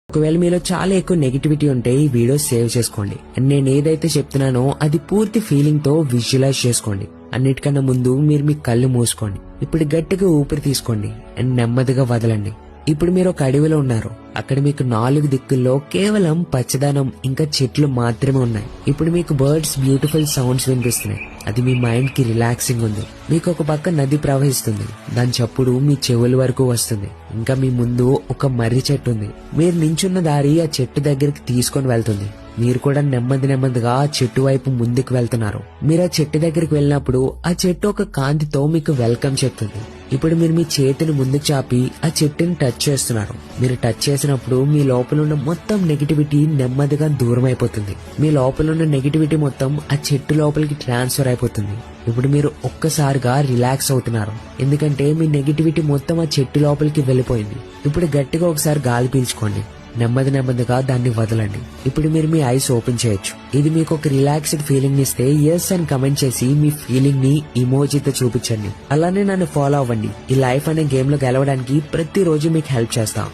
ఒకవేళ మీలో చాలా ఎక్కువ నెగిటివిటీ ఉంటే ఈ వీడియో సేవ్ చేసుకోండి. అండ్ నేను ఏదైతే చెప్తున్నానో అది పూర్తి ఫీలింగ్ తో విజువలైజ్ చేసుకోండి. అన్నిటికన్నా ముందు మీరు మీ కళ్ళు మూసుకోండి. ఇప్పుడు గట్టిగా ఊపిరి తీసుకోండి అండ్ నెమ్మదిగా వదలండి. ఇప్పుడు మీరు ఒక అడవిలో ఉన్నారు. అక్కడ మీకు 4 దిక్కుల్లో కేవలం పచ్చదనం ఇంకా చెట్లు మాత్రమే ఉన్నాయి. ఇప్పుడు మీకు బర్డ్స్ బ్యూటిఫుల్ సౌండ్స్ వినిపిస్తున్నాయి. అది మీ మైండ్ కి రిలాక్సింగ్ ఉంది. మీకు ఒక పక్క నది ప్రవహిస్తుంది. దాని చప్పుడు మీ చెవుల వరకు వస్తుంది. ఇంకా మీ ముందు ఒక మర్రి చెట్టు ఉంది. మీరు నించున్న దారి ఆ చెట్టు దగ్గరికి తీసుకొని వెళ్తుంది. మీరు కూడా నెమ్మదిగా ఆ చెట్టు వైపు ముందుకు వెళ్తున్నారు. మీరు ఆ చెట్టు దగ్గరికి వెళ్ళినప్పుడు ఆ చెట్టు ఒక కాంతితో మీకు వెల్కమ్ చెప్తుంది. ఇప్పుడు మీరు మీ చేతిని ముందుకు చాపి ఆ చెట్టుని టచ్ చేస్తున్నారు. మీరు టచ్ చేసినప్పుడు మీ లోపల ఉన్న మొత్తం నెగిటివిటీ నెమ్మదిగా దూరం అయిపోతుంది. మీ లోపల ఉన్న నెగిటివిటీ మొత్తం ఆ చెట్టు లోపలికి ట్రాన్స్ఫర్ అయిపోతుంది. ఇప్పుడు మీరు ఒక్కసారిగా రిలాక్స్ అవుతున్నారు. ఎందుకంటే మీ నెగిటివిటీ మొత్తం ఆ చెట్టు లోపలికి వెళ్ళిపోయింది. ఇప్పుడు గట్టిగా ఒకసారి గాలి పీల్చుకోండి. నెమ్మదిగా దాన్ని వదలండి. ఇప్పుడు మీరు మీ ఐస్ ఓపెన్ చేయొచ్చు. ఇది మీకు ఒక రిలాక్స్డ్ ఫీలింగ్ ఇస్తే ఎస్ అని కమెంట్ చేసి మీ ఫీలింగ్ ని ఇమోజీతో చూపించండి. అలానే నన్ను ఫాలో అవ్వండి. ఈ లైఫ్ అనే గేమ్ లో గెలవడానికి ప్రతిరోజు మీకు హెల్ప్ చేస్తాం.